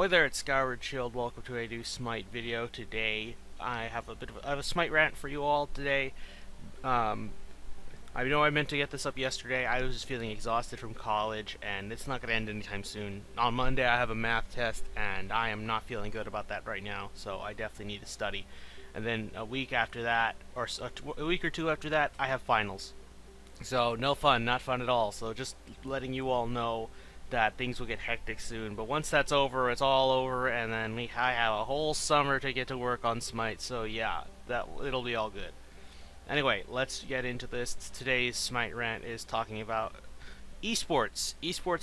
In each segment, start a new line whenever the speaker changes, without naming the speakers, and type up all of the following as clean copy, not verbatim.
Ahoy there, it's Skyward Shield. Welcome to a new Smite video. Today I have a Smite rant for you all today. I know I meant to get this up yesterday. I was just feeling exhausted from college, and it's not going to end anytime soon. On Monday I have a math test, and I am not feeling good about that right now, so I definitely need to study. And then a week after that, or a week or two after that, I have finals. So no fun, not fun at all. So just letting you all know that things will get hectic soon, but once that's over, it's all over, and then I have a whole summer to get to work on Smite, so yeah, it'll be all good. Anyway, let's get into this. Today's Smite rant is talking about eSports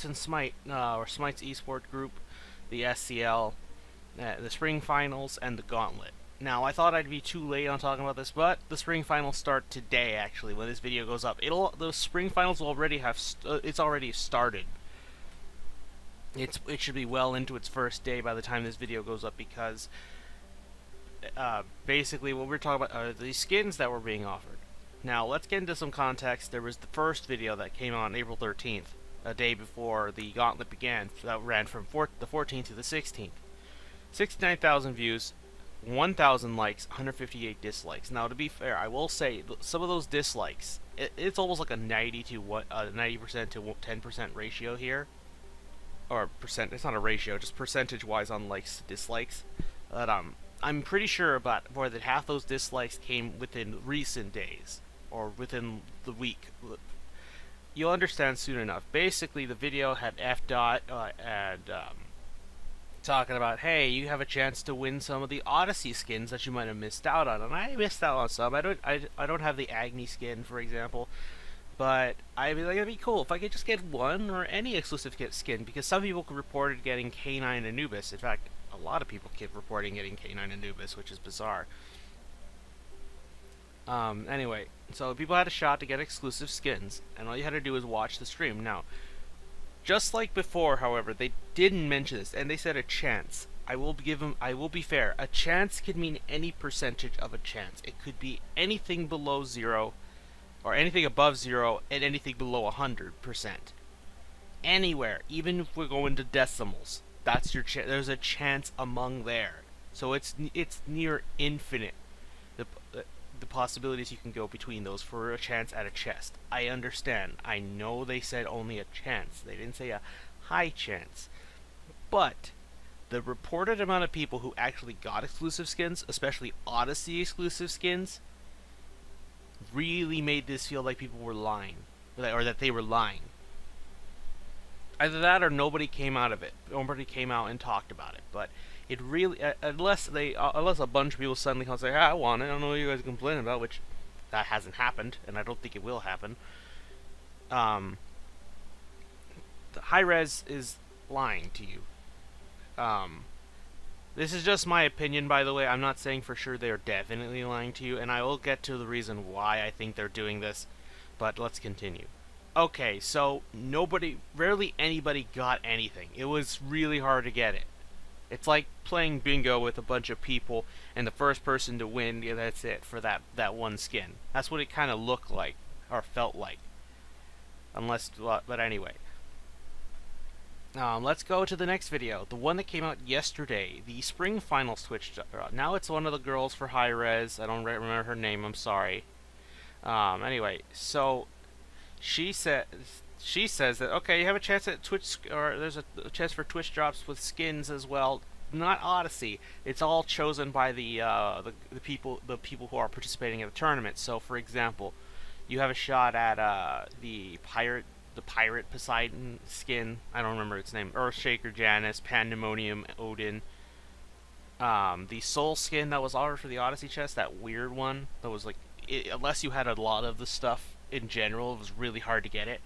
and Smite, or Smite's eSport group, the SCL, the Spring Finals, and the Gauntlet. Now, I thought I'd be too late on talking about this, but the Spring Finals start today, actually, when this video goes up. The Spring Finals will already have, it's already started. It should be well into its first day by the time this video goes up, because basically what we're talking about are the skins that were being offered. Now let's get into some context. There was the first video that came out on April 13th, a day before the Gauntlet began, that ran from the 14th to the 16th. 69,000 views, 1,000 likes, 158 dislikes. Now to be fair, I will say some of those dislikes, it's almost like a 90% to 10% ratio here. Or percent, it's not a ratio, just percentage-wise on likes to dislikes. But I'm pretty sure about more than half those dislikes came within recent days, or within the week. You'll understand soon enough. Basically, the video had talking about, hey, you have a chance to win some of the Odyssey skins that you might have missed out on, and I missed out on some. I don't have the Agni skin, for example. But I'd be like, it'd be cool if I could just get one or any exclusive skin, because some people reported getting K9 Anubis. In fact, a lot of people keep reporting getting K9 Anubis, which is bizarre. Anyway, so people had a shot to get exclusive skins, and all you had to do was watch the stream. Now, just like before, however, they didn't mention this, and they said a chance. I will be fair. A chance could mean any percentage of a chance. It could be anything below 0, or anything above 0, and anything below 100%. Anywhere, even if we're going to decimals, that's your there's a chance among there. So it's near infinite, the possibilities you can go between those for a chance at a chest. I understand. I know they said only a chance. They didn't say a high chance. But the reported amount of people who actually got exclusive skins, especially Odyssey exclusive skins, really made this feel like people were lying, or that they were lying. Either that, or nobody came out of it. Nobody came out and talked about it. But it really, unless a bunch of people suddenly come and say, I want it. I don't know what you guys are complaining about, which that hasn't happened, and I don't think it will happen. The high res is lying to you. This is just my opinion, by the way. I'm not saying for sure they're definitely lying to you, and I will get to the reason why I think they're doing this, but let's continue. Okay, so rarely anybody got anything. It was really hard to get it. It's like playing bingo with a bunch of people, and the first person to win, yeah, that's it for that one skin. That's what it kind of looked like, or felt like. But anyway. Let's go to the next video, the one that came out yesterday, the Spring Finals Twitch drop. Now it's one of the girls for high res. I don't remember her name. I'm sorry. Anyway, so she says that okay, you have a chance at Twitch, or there's a chance for Twitch drops with skins as well. Not Odyssey. It's all chosen by the people who are participating in the tournament. So, for example, you have a shot at the Pirate Poseidon skin. I don't remember its name. Earthshaker Janus, Pandemonium Odin. The Soul skin that was offered for the Odyssey chest, that weird one that was like, unless you had a lot of the stuff in general, it was really hard to get it.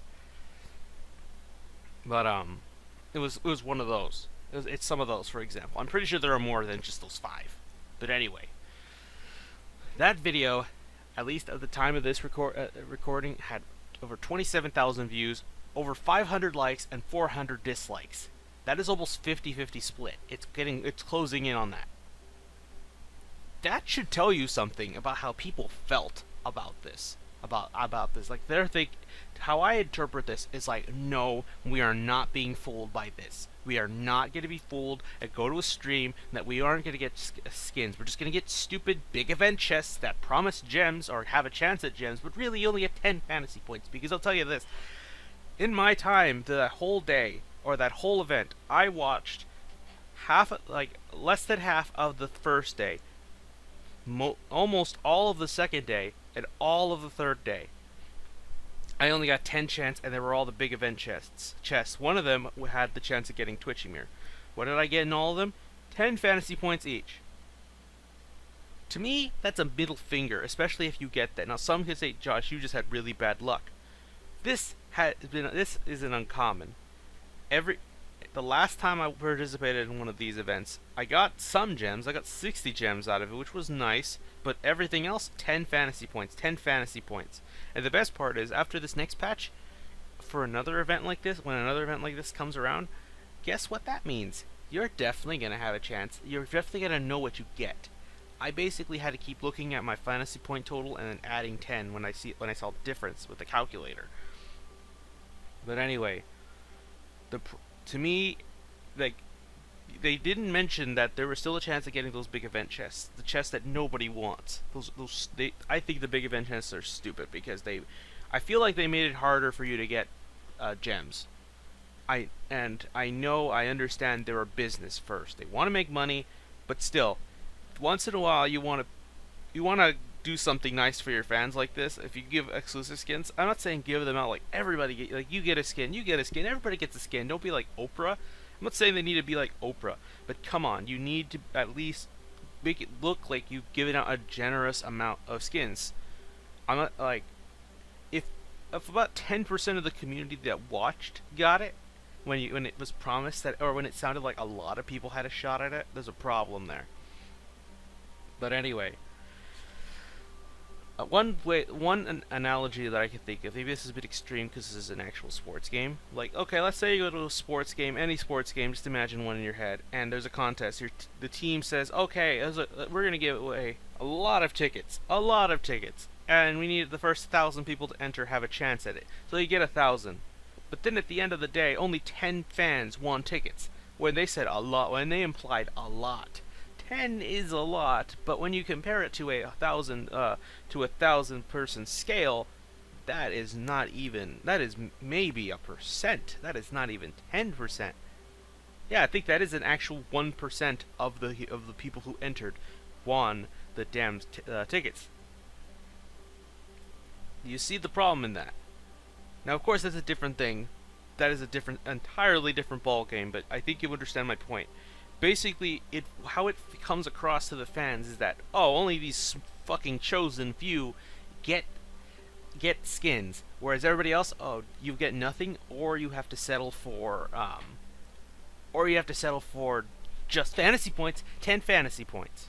But it was one of those. It's some of those, for example. I'm pretty sure there are more than just those 5. But anyway, that video, at least at the time of this recording, had over 27,000 views, over 500 likes, and 400 dislikes. That is almost 50-50 split. It's closing in on that. That should tell you something about how people felt about this. Like, how I interpret this is like, no, we are not being fooled by this. We are not going to be fooled and go to a stream that we aren't going to get skins. We're just going to get stupid big event chests that promise gems or have a chance at gems, but really you only get 10 fantasy points. Because I'll tell you this, in my time, the whole day, or that whole event, I watched less than half of the first day, almost all of the second day, and all of the third day. I only got 10 chance, and they were all the big event chests. One of them had the chance of getting Twitchy Mirror. What did I get in all of them? 10 fantasy points each. To me, that's a middle finger, especially if you get that. Now, some could say, Josh, you just had really bad luck. This isn't uncommon. The last time I participated in one of these events, I got some gems. I got 60 gems out of it, which was nice. But everything else, 10 fantasy points. 10 fantasy points. And the best part is, after this next patch, for another event like this, when another event like this comes around, guess what that means? You're definitely going to have a chance. You're definitely going to know what you get. I basically had to keep looking at my fantasy point total and then adding 10 when I saw the difference with the calculator. But anyway, to me, like, they didn't mention that there was still a chance of getting those big event chests, the chests that nobody wants. I think the big event chests are stupid because I feel like they made it harder for you to get gems. I understand they're a business first. They want to make money, but still, once in a while you want to do something nice for your fans like this. If you give exclusive skins, I'm not saying give them out like everybody you get a skin, everybody gets a skin. Don't be like Oprah. I'm not saying they need to be like Oprah, but come on, you need to at least make it look like you've given out a generous amount of skins. I'm not like, if about 10% of the community that watched got it when it was promised that, or when it sounded like a lot of people had a shot at it, there's a problem there. But anyway, one analogy that I can think of, maybe this is a bit extreme because this is an actual sports game. Like, okay, let's say you go to a sports game, any sports game, just imagine one in your head, and there's a contest. The team says, okay, we're going to give away a lot of tickets, and we need the first 1,000 people to enter have a chance at it. So you get 1,000. But then at the end of the day, only 10 fans won tickets. When they said a lot, when they implied a lot. 10 is a lot, but when you compare it to a 1,000 person scale, that is maybe a percent. That is not even 10%. Yeah, I think that is an actual 1% of the people who entered won the damn tickets. You see the problem in that. Now, of course, that's a different thing. That is entirely different ball game, but I think you understand my point. Basically, how it comes across to the fans is that, oh, only these fucking chosen few get skins, whereas everybody else, oh, you get nothing, or you have to settle for just fantasy points, 10 fantasy points.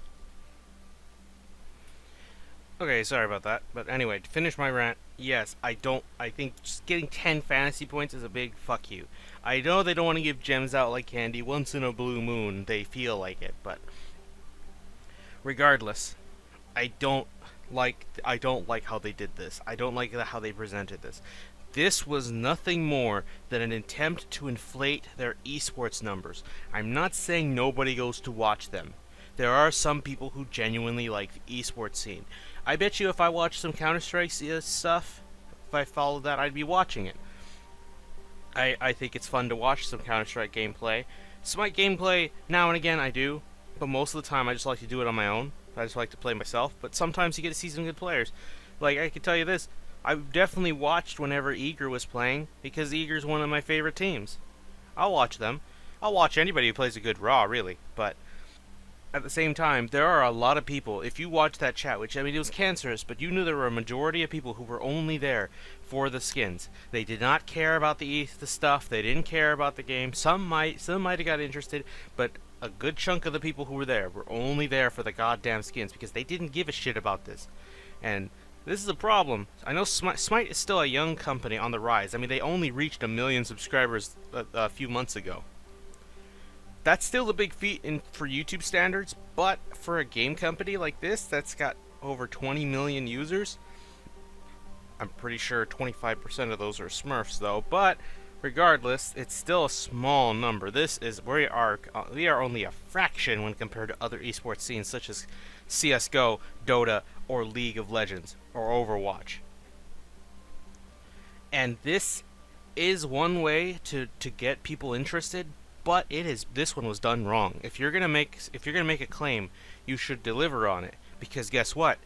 Okay, sorry about that, but anyway, to finish my rant, yes, I think just getting 10 fantasy points is a big fuck you. I know they don't want to give gems out like candy once in a blue moon, they feel like it, but regardless, I don't like how they did this. I don't like how they presented this. This was nothing more than an attempt to inflate their eSports numbers. I'm not saying nobody goes to watch them. There are some people who genuinely like the eSports scene. I bet you if I watched some Counter-Strike stuff, if I followed that, I'd be watching it. I think it's fun to watch some Counter-Strike gameplay. Smite gameplay, now and again I do, but most of the time I just like to do it on my own. I just like to play myself, but sometimes you get to see some good players. Like, I can tell you this, I definitely watched whenever Eager was playing, because Eager's one of my favorite teams. I'll watch them. I'll watch anybody who plays a good Raw, really, but at the same time, there are a lot of people, if you watch that chat, which, I mean, it was cancerous, but you knew there were a majority of people who were only there for the skins. They did not care about the stuff, they didn't care about the game. Some might have got interested, but a good chunk of the people who were there were only there for the goddamn skins, because they didn't give a shit about this. And this is a problem. I know Smite is still a young company on the rise. I mean, they only reached 1 million subscribers a few months ago. That's still a big feat for YouTube standards, but for a game company like this that's got over 20 million users, I'm pretty sure 25% of those are Smurfs though, but Regardless, it's still a small number. We are only a fraction when compared to other esports scenes such as CS:GO, Dota, or League of Legends or Overwatch. And this is one way to get people interested, but this one was done wrong. If you're gonna make a claim, you should deliver on it, because guess what?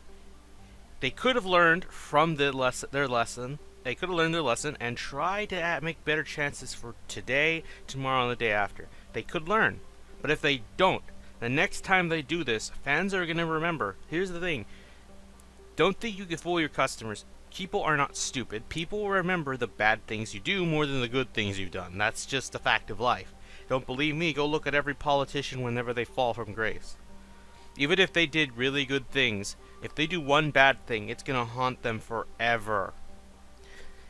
They could have learned from their lesson. They could have learned their lesson and try to make better chances for today, tomorrow, and the day after. They could learn. But if they don't, the next time they do this, fans are going to remember. Here's the thing. Don't think you can fool your customers. People are not stupid. People will remember the bad things you do more than the good things you've done. That's just a fact of life. Don't believe me? Go look at every politician whenever they fall from grace. Even if they did really good things, if they do one bad thing, it's going to haunt them forever.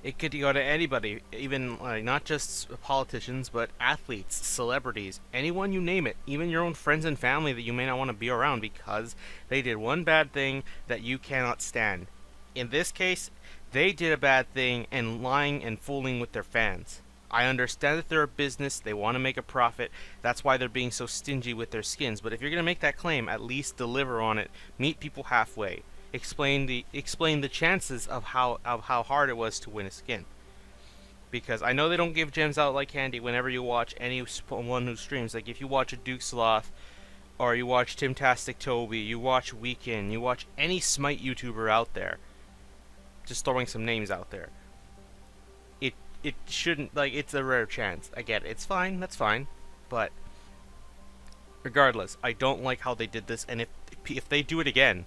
It could go to anybody, even not just politicians, but athletes, celebrities, anyone you name it, even your own friends and family that you may not want to be around because they did one bad thing that you cannot stand. In this case, they did a bad thing and lying and fooling with their fans. I understand that they're a business, they want to make a profit, that's why they're being so stingy with their skins, but if you're going to make that claim, at least deliver on it, meet people halfway. Explain the chances of how hard it was to win a skin. Because I know they don't give gems out like candy whenever you watch anyone who streams. Like if you watch a Duke Sloth, or you watch Timtastic Toby, you watch Weekend, you watch any Smite YouTuber out there, just throwing some names out there. It shouldn't, it's a rare chance. I get it. It's fine, that's fine. But regardless, I don't like how they did this, and if they do it again,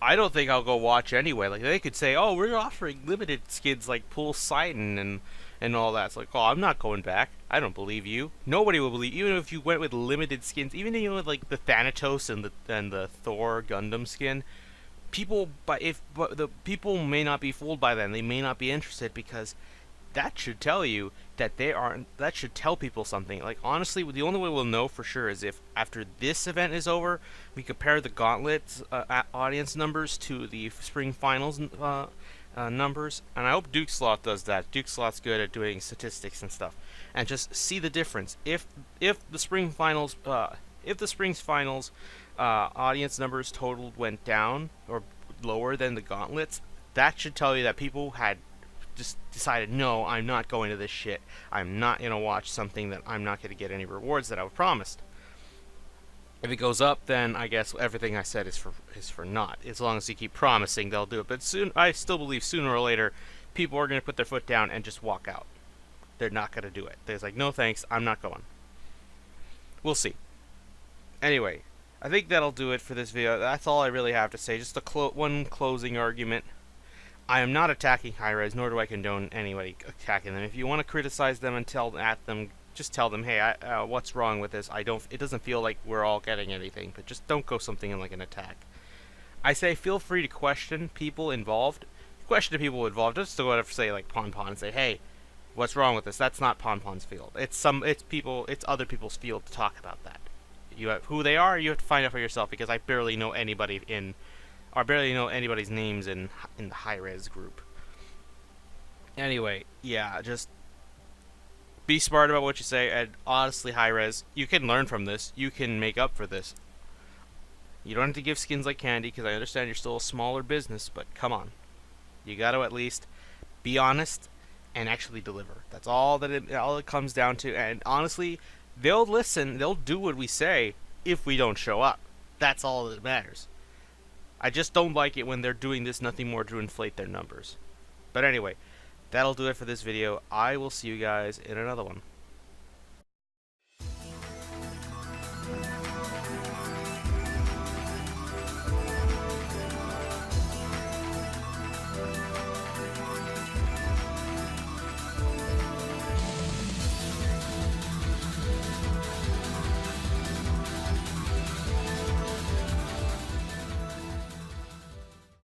I don't think I'll go watch anyway. Like, they could say, oh, we're offering limited skins like Poseidon and all that. It's like, oh, I'm not going back. I don't believe you. Nobody will believe, even if you went with limited skins, even with like the Thanatos and the Thor Gundam skin. The people may not be fooled by them. They may not be interested, because that should tell you that they aren't. That should tell people something. Like, honestly, the only way we'll know for sure is if after this event is over, we compare the Gauntlet's audience numbers to the spring finals numbers. And I hope Duke Sloth does that. Duke Sloth's good at doing statistics and stuff, and just see the difference. If the spring finals audience numbers total went down or lower than the Gauntlets, that should tell you that people had just decided, no, I'm not going to this shit. I'm not going to watch something that I'm not going to get any rewards that I was promised. If it goes up, then I guess everything I said is for naught. As long as you keep promising, they'll do it. But I still believe sooner or later, people are going to put their foot down and just walk out. They're not going to do it. They're like, no thanks, I'm not going. We'll see. Anyway, I think that'll do it for this video. That's all I really have to say. Just one closing argument. I am not attacking Hi-Rez, nor do I condone anybody attacking them. If you want to criticize them and just tell them, hey, what's wrong with this? It doesn't feel like we're all getting anything, but just don't go something in like an attack. I say feel free to question people involved. Just to go out and say like Pon and say, hey, what's wrong with this? That's not Pon's field. It's other people's field to talk about that. Who they are, you have to find out for yourself, because I barely know anybody's names in the Hi-Rez group. Anyway, yeah, just be smart about what you say, and honestly, Hi-Rez, you can learn from this. You can make up for this. You don't have to give skins like candy, because I understand you're still a smaller business, but come on. You got to at least be honest and actually deliver. That's all it comes down to, and honestly, they'll listen, they'll do what we say if we don't show up. That's all that matters. I just don't like it when they're doing this nothing more to inflate their numbers. But anyway, that'll do it for this video. I will see you guys in another one.